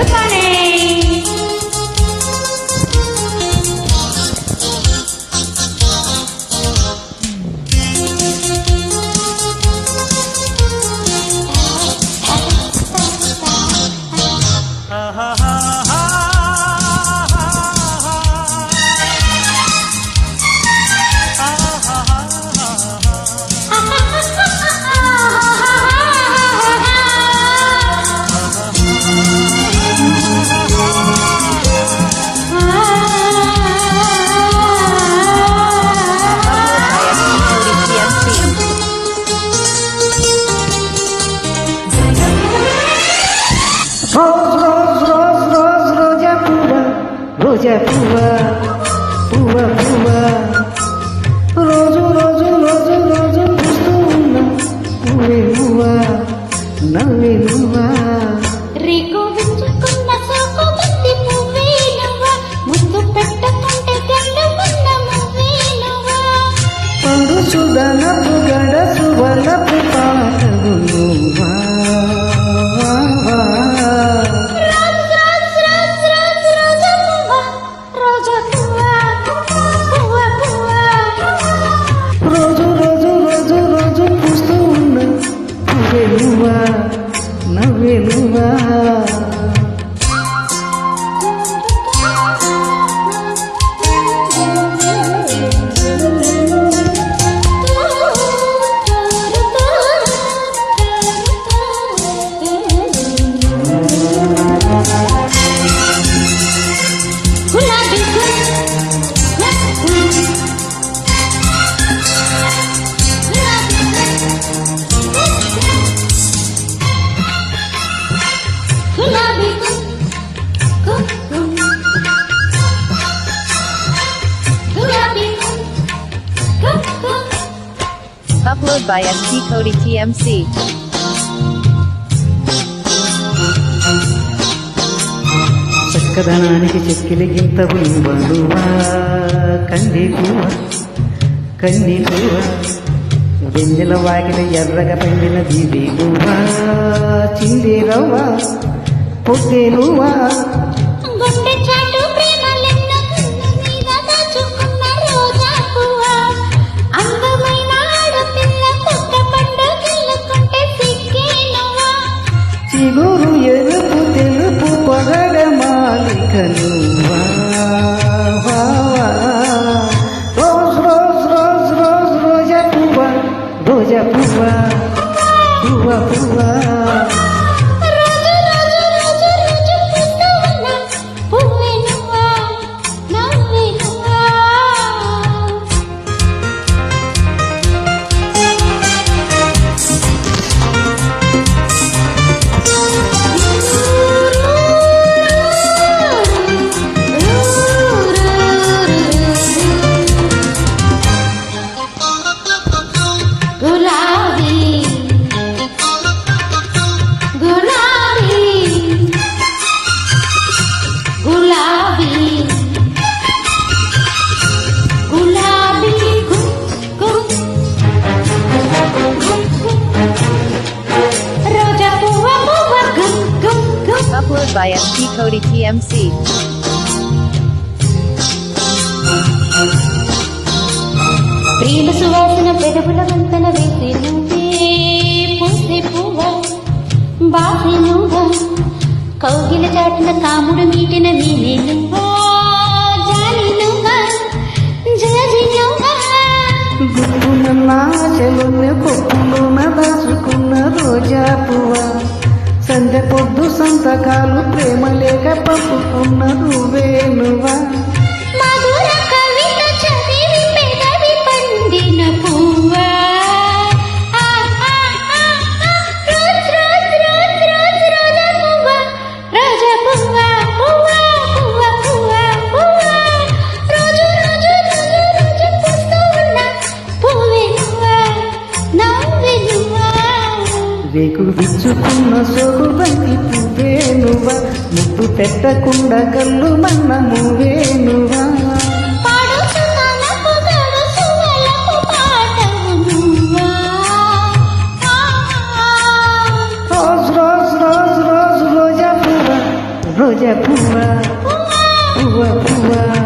కనే రోజా పువ్వా పువ్వా పువ్వా రోజు రోజు రోజు రోజు చూస్తూ ఉన్నా పువ్వే నువ్వా నవ్వే నువ్వా రేకు వించుకున్న సోకు బంతి పువ్వే నువ్వా ముద్దు పెట్టకుంటే గండుకున్న మువ్వే నువ్వా పడుచుదనపు గడసు వలపు పాటలు నువ్వా నవ్వే నువ్వా Upload by ST Cody TMC. చక్కదనానికి చెక్కిలి గింత బలువా కంది పువ్వ కంది పువ్వ వెన్నెల వాకిలి ఎర్రగా పెండిన దీది నువ్వా చింది రవ్వ పొద్దే నువ్వా గుండె చాటు ప్రేమలెన్నో మీద దాచుకున్న రోజా పువ్వా అందమైన ఆడపిల్ల కొత్త పండుగెళ్ళుకుంటే సిగ్గే నువ్వా చిగురు ఎరుపు తెలుపు పగడ మాలిక నువ్వా రోజ్ రోజ్ రోజ్ రోజ్ రోజా పువ్వా రోజా పువ్వా పువ్వా పువ్వా Upload by ST Cody TMC. ప్రేమ సువాసన పెదవుల వంతన వేసి నువ్వే పూసే పువ్వా బాసి నువ్వా కౌగిల చాటున కాముడు మీటిన నీనే నువ్వా జాలి నువ్వా జాజి నువ్వా గుప్పున నాచెలున్న కొప్పులోన దాచుకున్న రోజా పువ్వా సంధ్య పొద్దు సంతకాలు ప్రేమ లేక పంపుకున్న నువ్వే నువ్వా మధుర కవిత చదివి పెదవి పండిన పువ్వా రోజ్ రోజ్ రోజ్ రోజ్ రోజా పువ్వా రోజా పువ్వా పువ్వా పువ్వా పువ్వా పువ్వా రోజు రోజు రోజు రోజు పూస్తూ ఉన్న పువ్వే నువ్వా నవ్వే నువ్వా రేకు విచ్చుకున్న సోకు బంతి పువ్వే నువ్వా ముద్దు పెట్టకుండా కళ్ళు మన్న నువ్వే నువ్వా పాడుచున్నానపు గడుసువలపు పాటవు నువ్వా రోజ్ రోజ్ రోజ్ రోజ్ రోజా పువ్వా రోజా పువ్వా పువ్వా పువ్వా